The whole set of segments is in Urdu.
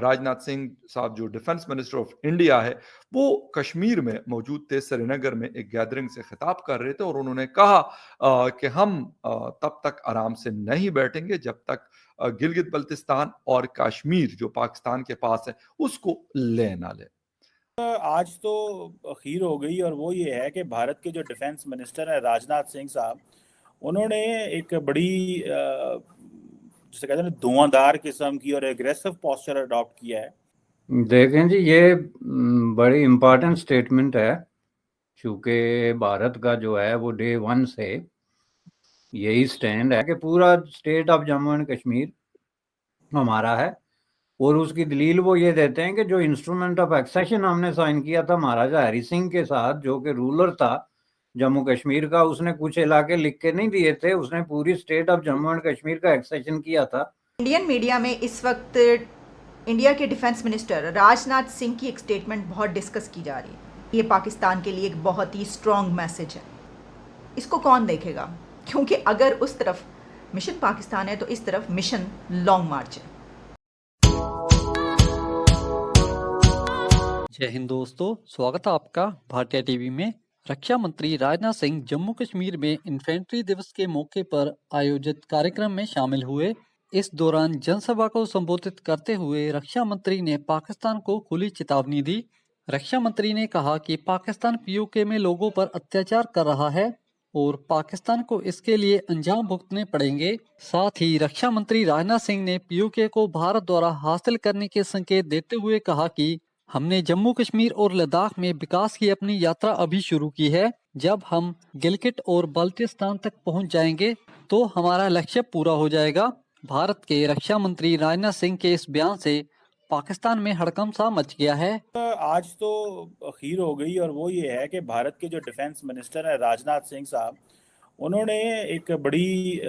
راجناتھ سنگھ صاحب جو ڈیفنس منسٹر آف انڈیا ہے وہ کشمیر میں موجود تھے، سری نگر میں ایک گیدرنگ سے خطاب کر رہے تھے اور انہوں نے کہا کہ ہم تب تک آرام سے نہیں بیٹھیں گے جب تک گلگت بلتستان اور کشمیر جو پاکستان کے پاس ہے اس کو لے نہ لے۔ آج تو اخیر ہو گئی اور وہ یہ ہے کہ بھارت کے جو ڈیفنس منسٹر ہیں راجناتھ سنگھ صاحب، انہوں نے ایک بڑی جسے کہتے ہیں دھواں دھار قسم کی اور ایگریسو پوسچر اڈاپٹ کیا ہے۔ دیکھیں جی، یہ بڑی امپورٹنٹ سٹیٹمنٹ ہے، چونکہ بھارت کا جو ہے وہ ڈے ون سے یہی سٹینڈ ہے کہ پورا state of Jammu and Kashmir ہمارا ہے، اور اس کی دلیل وہ یہ دیتے ہیں کہ جو انسٹرومنٹ آف ایکسیشن ہم نے سائن کیا تھا مہاراجا ہری سنگھ کے ساتھ، جو کہ رولر تھا جموں کشمیر کا، اس نے کچھ علاقے لکھ کے نہیں دیے تھے، اس نے پوری state of Jammu and Kashmir کا ایکسیشن کیا تھا۔ انڈین میڈیا میں اس وقت انڈیا کے ڈیفنس منسٹر راجناتھ سنگھ کی ایک سٹیٹمنٹ بہت ڈسکس کی جا رہی ہے۔ یہ پاکستان کے لیے ایک بہت ہی اسٹرانگ میسج ہے۔ اس کو کون دیکھے گا؟ کیونکہ اگر اس طرف مشن پاکستان ہے تو اس طرف مشن لانگ مارچ ہے۔ جے ہند دوستو، سواگت ہے آپ کا بھارتیہ ٹی وی میں۔ رکشا منتری راجناتھ سنگھ جموں کشمیر میں انفینٹری دیوس کے موقع پر آیوجت کارکرم میں شامل ہوئے۔ اس دوران جن سبھا کو سمبودھت کرتے ہوئے رکشا منتری نے پاکستان کو کھلی چیتاونی دی۔ رکشا منتری نے کہا کہ پاکستان پی او کے میں لوگوں پر اتیاچار کر رہا ہے اور پاکستان کو اس کے لیے انجام بھگتنے پڑیں گے۔ ساتھ ہی رکشا منتری راجناتھ سنگھ نے پی او کے کو بھارت دورہ حاصل کرنے کے سنکیت دیتے ہوئے کہا کہ ہم نے جموں کشمیر اور لداخ میں وکاس کی اپنی یاترا ابھی شروع کی ہے۔ جب ہم گلگت اور بلتستان تک پہنچ جائیں گے تو ہمارا لکشیہ پورا ہو جائے گا۔ بھارت کے رکشا منتری راجناتھ سنگھ کے اس بیان سے پاکستان میں ہڑکمپ سا مچ گیا ہے۔ آج تو اخیر ہو گئی اور وہ یہ ہے کہ بھارت کے جو ڈیفنس منسٹر ہیں راجناتھ سنگھ صاحب، انہوں نے ایک بڑی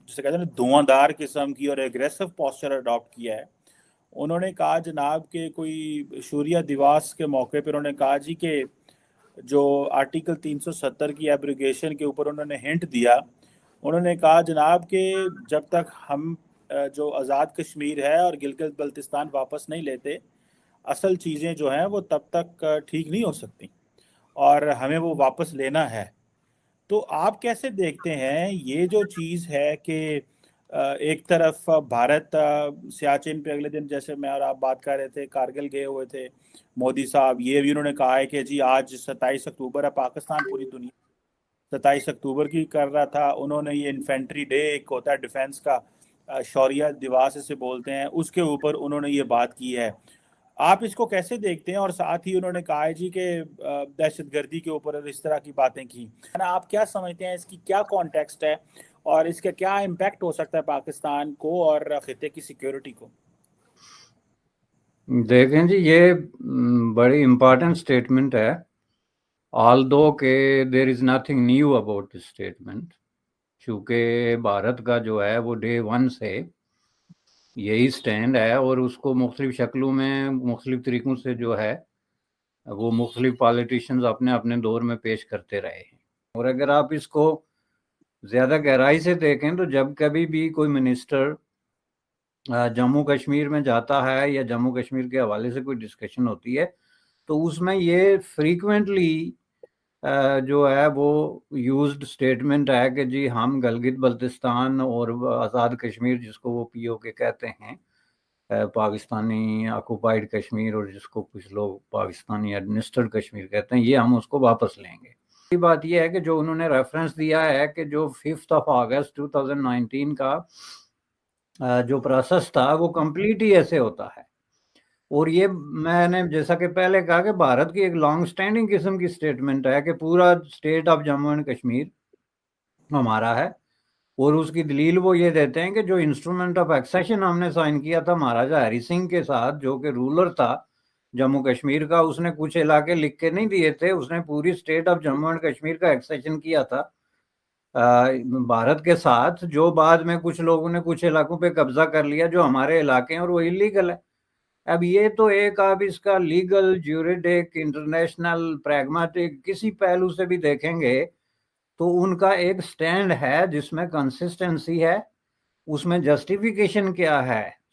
جسے کہتے ہیں دھواں دھار قسم کی اور ایگریسو پوسچر اڈاپٹ کیا ہے۔ انہوں نے کہا جناب کہ کوئی شوریہ دیواس کے موقع پر انہوں نے کہا جی کہ جو آرٹیکل 370 کی ایبریگیشن کے اوپر انہوں نے ہنٹ دیا، انہوں نے کہا جناب کہ جب تک ہم جو آزاد کشمیر ہے اور گلگت بلتستان واپس نہیں لیتے، اصل چیزیں جو ہیں وہ تب تک ٹھیک نہیں ہو سکتی اور ہمیں وہ واپس لینا ہے۔ تو آپ کیسے دیکھتے ہیں یہ جو چیز ہے کہ ایک طرف بھارت سیاچن پہ اگلے دن جیسے میں اور آپ بات کر رہے تھے کارگل گئے ہوئے تھے مودی صاحب، یہ بھی انہوں نے کہا ہے کہ جی آج 27 اکتوبر ہے، پاکستان پوری دنیا 27 اکتوبر کی کر رہا تھا۔ انہوں نے یہ انفینٹری ڈے ایک ہوتا ہے ڈیفنس کا، شوریہ دیواس سے بولتے ہیں، اس کے اوپر انہوں نے یہ بات کی ہے۔ آپ اس کو کیسے دیکھتے ہیں؟ اور ساتھ ہی انہوں نے کہا ہے جی کہ دہشت گردی کے اوپر اس طرح کی باتیں کی، آپ کیا سمجھتے ہیں اس کی کیا کانٹیکسٹ ہے اور اس کا کیا امپیکٹ ہو سکتا ہے پاکستان کو اور خطے کی سیکیورٹی کو؟ دیکھیں جی، یہ بڑی امپورٹنٹ سٹیٹمنٹ ہے، although کہ there is nothing new about this statement، چونکہ بھارت کا جو ہے وہ ڈے ون سے یہی سٹینڈ ہے اور اس کو مختلف شکلوں میں مختلف طریقوں سے جو ہے وہ مختلف پالیٹیشنز اپنے اپنے دور میں پیش کرتے رہے ہیں۔ اور اگر آپ اس کو زیادہ گہرائی سے دیکھیں تو جب کبھی بھی کوئی منسٹر جموں کشمیر میں جاتا ہے یا جموں کشمیر کے حوالے سے کوئی ڈسکشن ہوتی ہے تو اس میں یہ فریکوینٹلی جو ہے وہ یوزڈ اسٹیٹمنٹ ہے کہ جی ہم گلگت بلتستان اور آزاد کشمیر جس کو وہ پی او کے کہتے ہیں، پاکستانی آکوپائڈ کشمیر، اور جس کو کچھ لوگ پاکستانی ایڈمنسٹرڈ کشمیر کہتے ہیں، یہ ہم اس کو واپس لیں گے۔ بات یہ ہے کہ جو انہوں نے ریفرنس دیا ہے کہ جو 5 اگست 2019 کا جو پروسیس تھا وہ کمپلیٹ ہی ایسے ہوتا ہے، اور یہ میں نے جیسا کہ پہلے کہا کہ بھارت کی ایک لانگ سٹینڈنگ قسم کی سٹیٹمنٹ ہے کہ پورا state of Jammu and Kashmir ہمارا ہے، اور اس کی دلیل وہ یہ دیتے ہیں کہ جو انسٹرومنٹ آف ایکسیشن ہم نے سائن کیا تھا مہاراجا ہری سنگھ کے ساتھ، جو کہ رولر تھا جموں کشمیر کا، اس نے کچھ علاقے لکھ کے نہیں دیے تھے، اس نے پوری state of Jammu and Kashmir کا ایکسیشن کیا تھا بھارت کے ساتھ، جو بعد میں کچھ لوگوں نے کچھ علاقوں پہ قبضہ کر لیا جو ہمارے علاقے ہیں اور وہ انلیگل ہے۔ اب یہ تو ایک آپ اس کا لیگل، جیوریڈک، انٹرنیشنل، پریگماٹک کسی پہلو سے بھی دیکھیں گے تو ان کا ایک سٹینڈ ہے جس میں کنسسٹنسی ہے، اس میں جسٹیفیکیشن کیا ہے،